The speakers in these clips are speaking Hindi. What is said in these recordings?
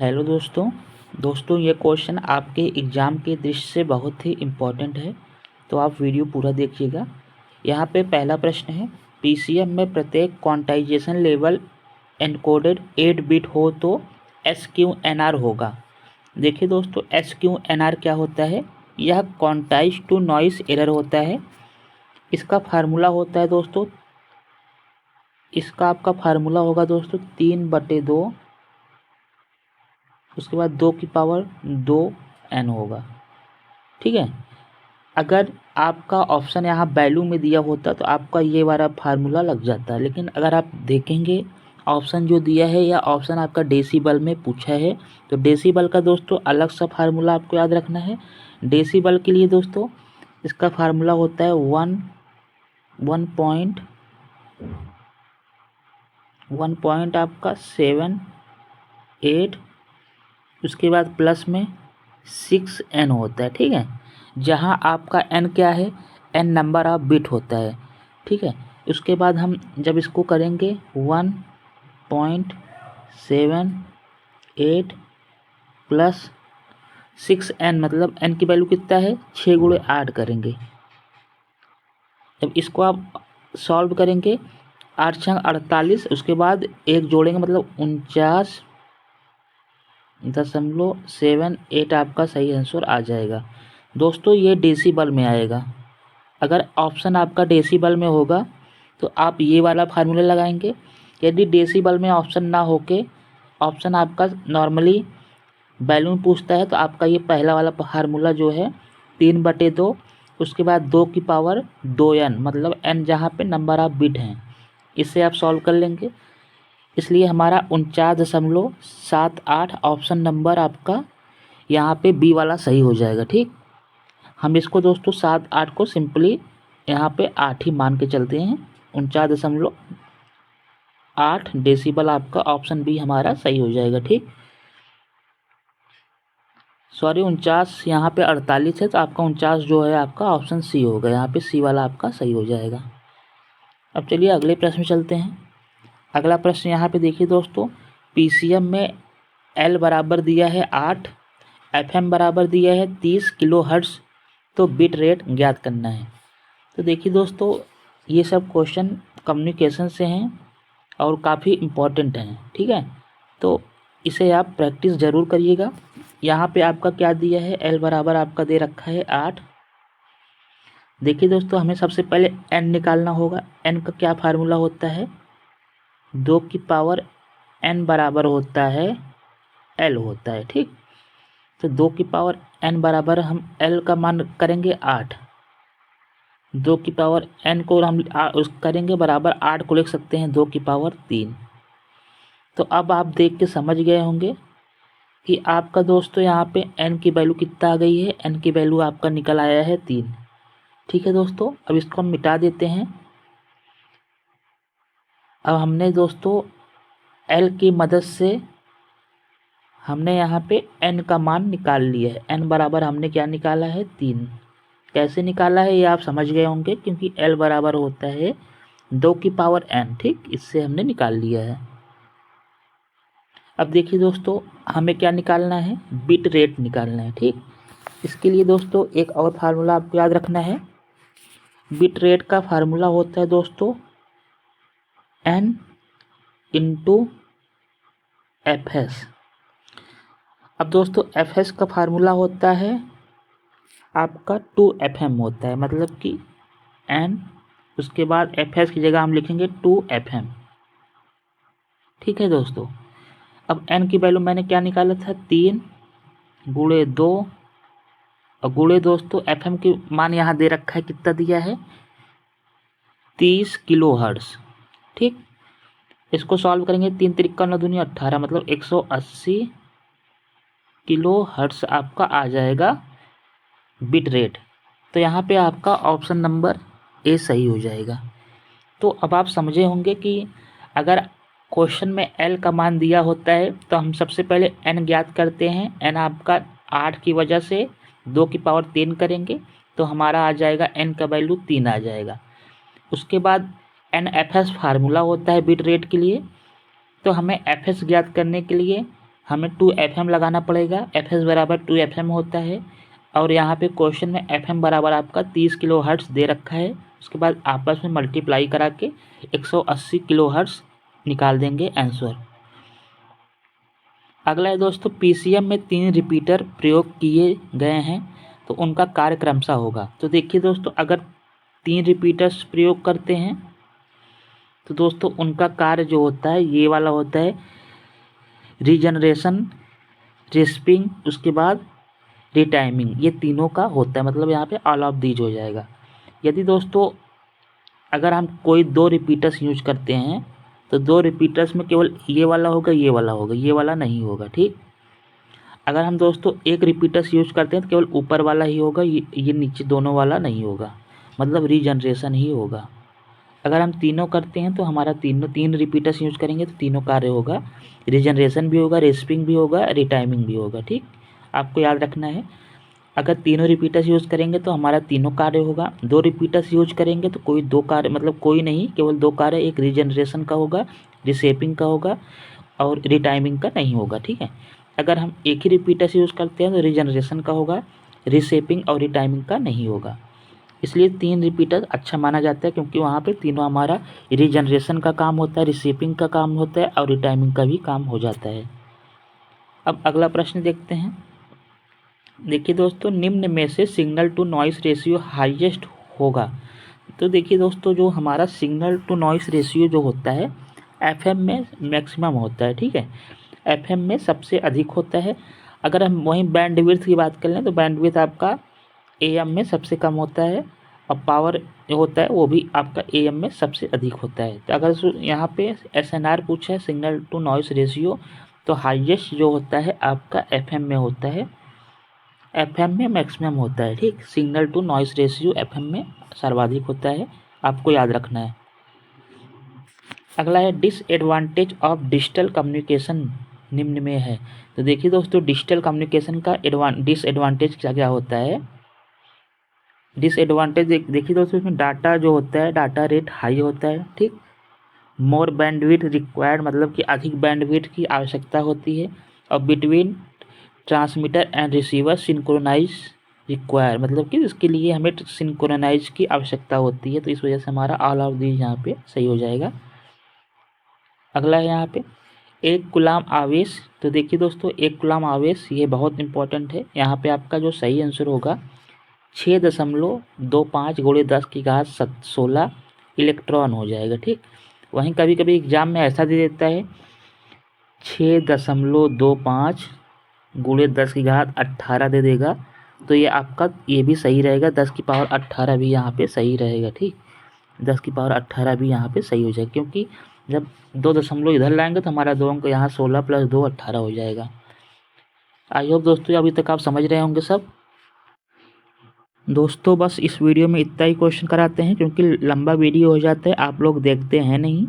हेलो दोस्तों ये क्वेश्चन आपके एग्ज़ाम के दृष्टि से बहुत ही इम्पोर्टेंट है, तो आप वीडियो पूरा देखिएगा। यहाँ पे पहला प्रश्न है, पीसीएम में प्रत्येक क्वांटाइजेशन लेवल एनकोडेड 8 बिट हो तो एसक्यूएनआर होगा। देखिए दोस्तों, एसक्यूएनआर क्या होता है? यह क्वांटाइज टू नॉइस एरर होता है। इसका फार्मूला होता है दोस्तों, इसका आपका फार्मूला होगा दोस्तों 3/2, उसके बाद 2 की पावर 2n होगा। ठीक है, अगर आपका ऑप्शन यहाँ वैल्यू में दिया होता तो आपका ये वाला फार्मूला लग जाता, लेकिन अगर आप देखेंगे ऑप्शन जो दिया है या ऑप्शन आपका डेसिबल में पूछा है, तो डेसिबल का दोस्तों अलग सा फार्मूला आपको याद रखना है। डेसिबल के लिए दोस्तों इसका फार्मूला होता है 1 आपका 7 8, उसके बाद प्लस में 6n होता है। ठीक है, जहाँ आपका n क्या है? n नंबर ऑफ बिट होता है। ठीक है, उसके बाद हम जब इसको करेंगे 1.78 प्लस 6n, मतलब n की वैल्यू कितना है? 6 × 8 करेंगे। जब इसको आप सॉल्व करेंगे 8 × 48, उसके बाद एक जोड़ेंगे मतलब 49.78 आपका सही आंसर आ जाएगा। दोस्तों ये डेसिबल में आएगा। अगर ऑप्शन आपका डेसिबल में होगा तो आप ये वाला फार्मूला लगाएंगे। यदि डेसिबल में ऑप्शन ना होके ऑप्शन आपका नॉर्मली वैल्यू में पूछता है तो आपका ये पहला वाला फार्मूला जो है 3/2, उसके बाद 2 की पावर 2n, मतलब n जहाँ पे नंबर ऑफ बिट हैं, इससे आप सॉल्व कर लेंगे। इसलिए हमारा 49.78 ऑप्शन नंबर आपका यहाँ पे बी वाला सही हो जाएगा। ठीक, हम इसको दोस्तों 7 8 को सिंपली यहाँ पे 8 ही मान के चलते हैं। 49.8 डेसिबल आपका ऑप्शन बी हमारा सही हो जाएगा। ठीक, सॉरी 49 यहाँ पे 48 है तो आपका 49 जो है आपका ऑप्शन सी होगा, यहाँ पे सी वाला आपका सही हो जाएगा। अब चलिए अगले प्रश्न में चलते हैं। अगला प्रश्न यहाँ पे देखिए दोस्तों, पीसीएम में एल बराबर दिया है 8, एफएम बराबर दिया है 30 किलोहर्ट्ज़, तो बिट रेट ज्ञात करना है। तो देखिए दोस्तों, ये सब क्वेश्चन कम्युनिकेशन से हैं और काफ़ी इम्पोर्टेंट हैं। ठीक है, तो इसे आप प्रैक्टिस ज़रूर करिएगा। यहाँ पे आपका क्या दिया है? एल बराबर आपका दे रखा है 8। देखिए दोस्तों, हमें सबसे पहले एन निकालना होगा। एन का क्या फार्मूला होता है? 2 की पावर n बराबर होता है l होता है। ठीक, तो 2 की पावर n बराबर हम l का मान करेंगे 8। 2 की पावर n को हम उस करेंगे बराबर 8 को लिख सकते हैं 2 की पावर 3। तो अब आप देख के समझ गए होंगे कि आपका दोस्तों यहाँ पे n की वैल्यू कितना आ गई है? n की वैल्यू आपका निकल आया है 3। ठीक है दोस्तों, अब इसको हम मिटा देते हैं। अब हमने दोस्तों l की मदद से हमने यहाँ पे n का मान निकाल लिया है। n बराबर हमने क्या निकाला है? 3। कैसे निकाला है ये आप समझ गए होंगे, क्योंकि l बराबर होता है 2 की पावर n। ठीक, इससे हमने निकाल लिया है। अब देखिए दोस्तों, हमें क्या निकालना है? बिट रेट निकालना है। ठीक, इसके लिए दोस्तों एक और फार्मूला आपको याद रखना है। बिट रेट का फार्मूला होता है दोस्तों n इंटू fs। अब दोस्तों fs का फार्मूला होता है आपका 2fm होता है, मतलब कि n, उसके बाद fs की जगह हम लिखेंगे 2fm। ठीक है दोस्तों, अब n की वैल्यू मैंने क्या निकाला था? 3 × 2, और गुणे दोस्तों fm की मान यहाँ दे रखा है, कितना दिया है? 30 किलोहर्ट्ज़। ठीक, इसको सॉल्व करेंगे 3 × 3 = 9 × 2 = 18, मतलब 180 किलोहर्ट्ज़ आपका आ जाएगा बिट रेट। तो यहाँ पे आपका ऑप्शन नंबर ए सही हो जाएगा। तो अब आप समझे होंगे कि अगर क्वेश्चन में एल का मान दिया होता है तो हम सबसे पहले एन ज्ञात करते हैं। एन आपका 8 की वजह से 2 की पावर 3 करेंगे तो हमारा आ जाएगा एन का वैल्यू 3 आ जाएगा। उसके बाद NFS फार्मूला होता है बिट रेट के लिए, तो हमें FS ज्ञात करने के लिए हमें 2Fm लगाना पड़ेगा। Fs बराबर 2Fm होता है और यहाँ पे क्वेश्चन में Fm बराबर आपका 30 किलो हर्ट्ज़ दे रखा है। उसके बाद आपस में मल्टीप्लाई करा के 180 किलो हर्ट्ज़ निकाल देंगे आंसर। अगला है दोस्तों, PCM में 3 रिपीटर प्रयोग किए गए हैं तो उनका कार्य क्रमशः होगा। तो देखिए दोस्तों, अगर 3 रिपीटर्स प्रयोग करते हैं तो दोस्तों उनका कार्य जो होता है ये वाला होता है, रीजनरेशन, रिस्पिंग, उसके बाद रिटाइमिंग, ये तीनों का होता है। मतलब यहाँ पे ऑल ऑफ दीज हो जाएगा। यदि दोस्तों अगर हम कोई 2 रिपीटर्स यूज करते हैं तो 2 रिपीटर्स में केवल ये वाला होगा, ये वाला होगा, ये वाला नहीं होगा, ठीक। अगर हम दोस्तों एक रिपीटर्स यूज करते हैं तो केवल ऊपर वाला ही होगा, ये नीचे दोनों वाला नहीं होगा, मतलब रीजनरेशन ही होगा। अगर हम तीनों करते हैं तो हमारा तीन रिपीटर्स यूज करेंगे तो तीनों कार्य होगा, रीजनरेशन भी होगा, रेस्पिंग भी होगा, रिटाइमिंग भी होगा, ठीक। आपको याद रखना है, अगर तीनों रिपीटर्स यूज करेंगे तो हमारा तीनों कार्य होगा। 2 रिपीटर्स यूज करेंगे तो कोई 2 कार्य, मतलब कोई नहीं, केवल 2 कार्य, एक रीजनरेशन का होगा, रिशेपिंग का होगा और रिटाइमिंग का नहीं होगा, ठीक है। अगर हम एक ही रिपीटर्स यूज करते हैं तो रीजनरेशन का होगा, रिशेपिंग और रिटाइमिंग का नहीं होगा। इसलिए 3 रिपीटर अच्छा माना जाता है क्योंकि वहाँ पे तीनों हमारा रीजनरेशन का काम होता है, रिशेपिंग का काम होता है और रिटाइमिंग का भी काम हो जाता है। अब अगला प्रश्न देखते हैं। देखिए दोस्तों, निम्न में से signal to noise ratio highest होगा। तो देखिए दोस्तों, जो हमारा सिग्नल टू नॉइस रेशियो जो होता है FM में मैक्सिमम होता है, ठीक है। FM में सबसे अधिक होता है। अगर हम वहीं बैंडविड्थ की बात कर लें तो बैंडविड्थ आपका AM में सबसे कम होता है और पावर जो होता है वो भी आपका AM में सबसे अधिक होता है। तो अगर यहाँ पे SNR पूछा है, सिग्नल टू नॉइस रेशियो, तो हाईएस्ट जो होता है आपका FM में होता है, FM में मैक्सिमम होता है, ठीक। Signal to noise ratio FM में सर्वाधिक होता है, आपको याद रखना है। अगला है डिसएडवांटेज ऑफ डिजिटल कम्युनिकेशन निम्न में है। तो देखिए दोस्तों, डिजिटल कम्युनिकेशन का डिसएडवांटेज क्या क्या होता है। डिसएडवांटेज देखिए दोस्तों, इसमें डाटा जो होता है, डाटा रेट हाई होता है, ठीक। मोर बैंडविड्थ रिक्वायर्ड, मतलब कि अधिक बैंडविड्थ की आवश्यकता होती है। और between transmitter and receiver synchronize require, मतलब कि इसके लिए हमें सिंक्रोनाइज की आवश्यकता होती है। तो इस वजह से हमारा ऑल ऑफ दीज यहाँ पे सही हो जाएगा। अगला है यहाँ पे 1 कूलाम आवेश। तो देखिए दोस्तों, 1 कूलाम आवेश ये बहुत इंपॉर्टेंट है। यहाँ पे आपका जो सही आंसर होगा 6.25 × 10⁻16 इलेक्ट्रॉन हो जाएगा, ठीक। वहीं कभी कभी एग्जाम में ऐसा दे देता है 6.25 × 10⁻18 दे देगा, तो ये आपका ये भी सही रहेगा, 10⁻18 भी यहाँ पे सही रहेगा, ठीक। 10⁻18 भी यहाँ पे सही हो जाएगा, क्योंकि जब 2 दशमलव इधर लाएंगे तो हमारा 2 अंक यहाँ 16 + 2 18 हो जाएगा। आई होप दोस्तों अभी तक आप समझ रहे होंगे सब। दोस्तों बस इस वीडियो में इतना ही क्वेश्चन कराते हैं क्योंकि लंबा वीडियो हो जाता है, आप लोग देखते हैं नहीं।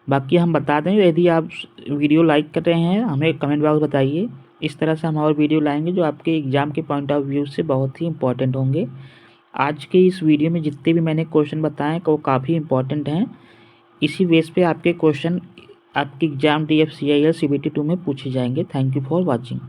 बाकी हम बता दें, यदि आप वीडियो लाइक कर रहे हैं हमें कमेंट बॉक्स बताइए। इस तरह से हम और वीडियो लाएंगे जो आपके एग्ज़ाम के पॉइंट ऑफ व्यू से बहुत ही इंपॉर्टेंट होंगे। आज के इस वीडियो में जितने भी मैंने क्वेश्चन बताए वो काफ़ी इंपॉर्टेंट हैं। इसी बेस पे आपके क्वेश्चन आपके एग्ज़ाम DF CIL CBT 2 में पूछे जाएंगे। Thank you for watching.